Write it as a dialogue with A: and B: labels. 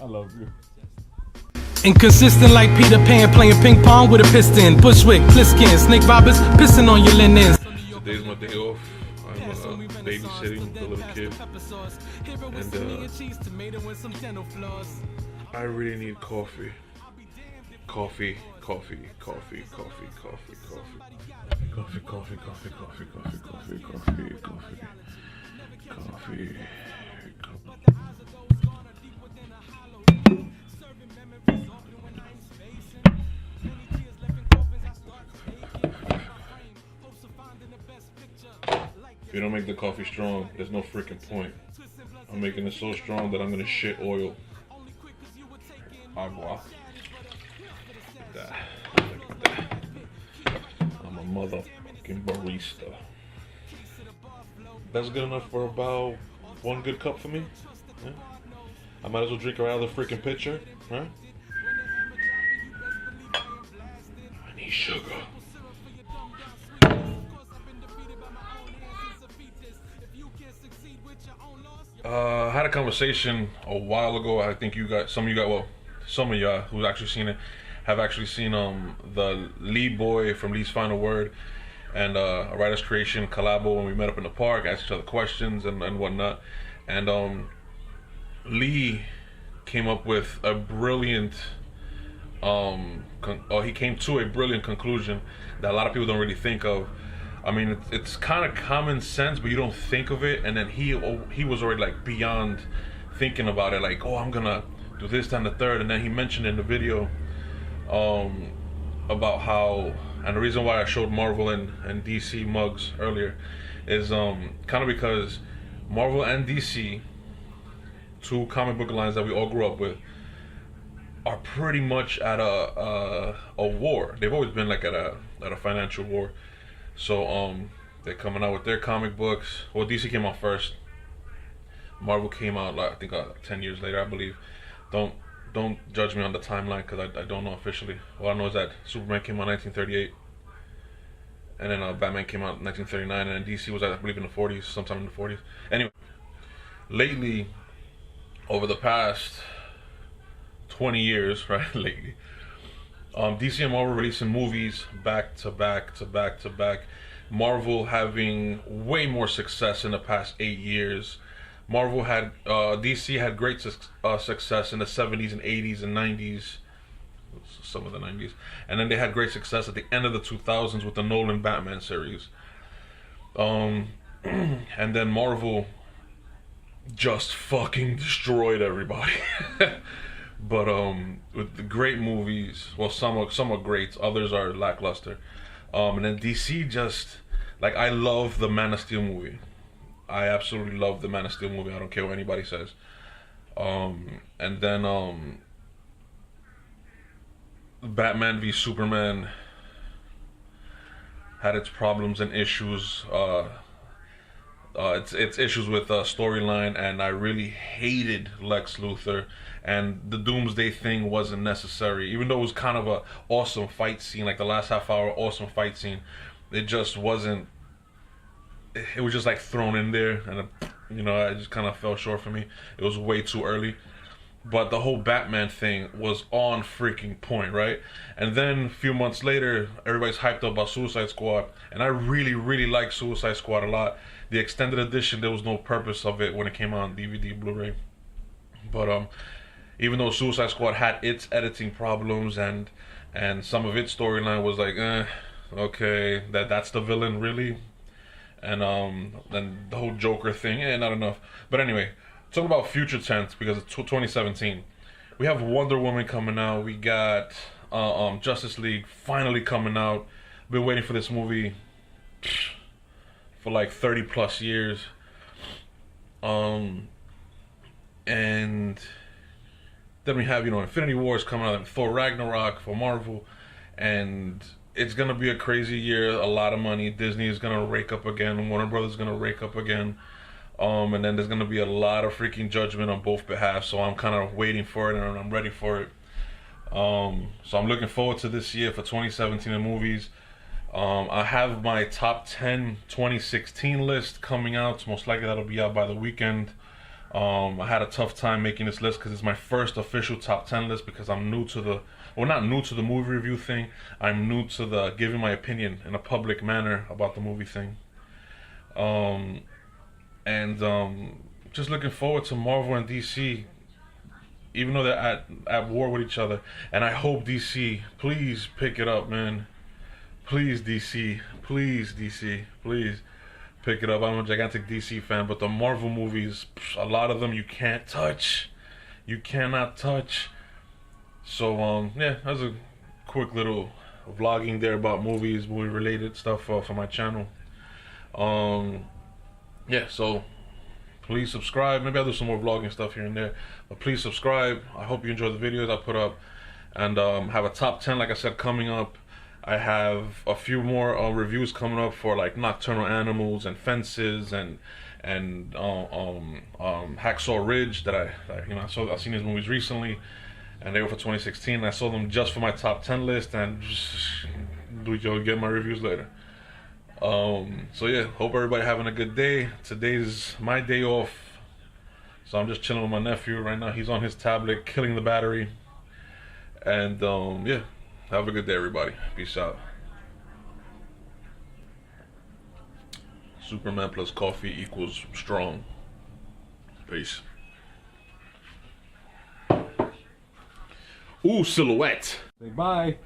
A: I love you.
B: Inconsistent like Peter Pan playing ping pong with a piston. Bushwick, Pliskin, snake robbers, pissing on your linens.
C: Today's my day off. I'm babysitting the little kid. And I really need coffee. Coffee. If you don't make the coffee strong, there's no freaking point. I'm making it so strong that I'm gonna shit oil. Agua. Look at that. I'm a motherfucking barista. That's good enough for about one good cup for me. Yeah. I might as well drink out of the freaking pitcher, right? I need sugar. I had a conversation a while ago. I think some of y'all who's actually seen it have actually seen the Lee boy from Lee's Final Word and a Writer's Creation collabo when we met up in the park, asked each other questions and whatnot. And Lee came up with a brilliant he came to a brilliant conclusion that a lot of people don't really think of. I mean, it's kind of common sense, but you don't think of it. And then he was already like beyond thinking about it, like, oh, I'm gonna do this, then the third. And then he mentioned in the video about how, and the reason why I showed Marvel and DC mugs earlier is kind of because Marvel and DC, two comic book lines that we all grew up with, are pretty much at a war. They've always been like at a financial war. So they're coming out with their comic books. Well, DC came out first. Marvel came out like, I think 10 years later, I believe. Don't judge me on the timeline because I don't know officially. All I know is that Superman came out in 1938, and then Batman came out in 1939, and then DC was, I believe, in the 40s, sometime in the 40s. Anyway, lately, over the past 20 years, right? Lately, DC and Marvel releasing movies back to back. Marvel having way more success in the past 8 years. DC had great success in the 70s and 80s and 90s, some of the 90s, and then they had great success at the end of the 2000s with the Nolan Batman series. And then Marvel just fucking destroyed everybody. But with the great movies, well, some are great, others are lackluster. And then DC just, like, I love the Man of Steel movie. I absolutely love the Man of Steel movie. I don't care what anybody says. And then Batman v Superman had its problems and issues. It's issues with storyline, and I really hated Lex Luthor, and the Doomsday thing wasn't necessary. Even though it was kind of a awesome fight scene, like the last half hour awesome fight scene, it just wasn't. It was just like thrown in there, and it just kind of fell short for me. It was way too early. But the whole Batman thing was on freaking point, right? And then a few months later, everybody's hyped up about Suicide Squad, and I really, really like Suicide Squad a lot. The extended edition, there was no purpose of it when it came out on DVD, Blu-ray. But even though Suicide Squad had its editing problems and some of its storyline was like, okay, that's the villain, really? And the whole Joker thing, not enough. But anyway, talk about future tense, because it's 2017. We have Wonder Woman coming out. We got Justice League finally coming out. Been waiting for this movie for like 30 plus years. And then we have, Infinity Wars coming out, and Thor Ragnarok for Marvel, and it's gonna be a crazy year. A lot of money. Disney is gonna rake up again. Warner Brothers is gonna rake up again. And then there's gonna be a lot of freaking judgment on both behalves. So I'm kind of waiting for it, and I'm ready for it. So I'm looking forward to this year for 2017 in movies. I have my top 10 2016 list coming out. So most likely that'll be out by the weekend. I had a tough time making this list because it's my first official top 10 list, because I'm new to the, well, not new to the movie review thing. I'm new to the giving my opinion in a public manner about the movie thing. Just looking forward to Marvel and DC, even though they're at war with each other. And I hope DC, please pick it up, man. Please DC, please DC, please pick it up. I'm a gigantic DC fan, but the Marvel movies, a lot of them you can't touch. You cannot touch. So yeah, that's a quick little vlogging there about movies, movie related stuff for my channel. Yeah, so please subscribe. Maybe I'll do some more vlogging stuff here and there, but please subscribe. I hope you enjoy the videos I put up, and have a top 10, like I said, coming up. I have a few more reviews coming up for like Nocturnal Animals and Fences and Hacksaw Ridge that I've seen these movies recently, and they were for 2016. I saw them just for my top 10 list, and you'll get my reviews later. So yeah, hope everybody having a good day. Today's my day off, so I'm just chilling with my nephew right now. He's on his tablet killing the battery, and yeah, have a good day, everybody. Peace out. Superman plus coffee equals strong. Peace. Ooh, silhouette.
B: Say bye.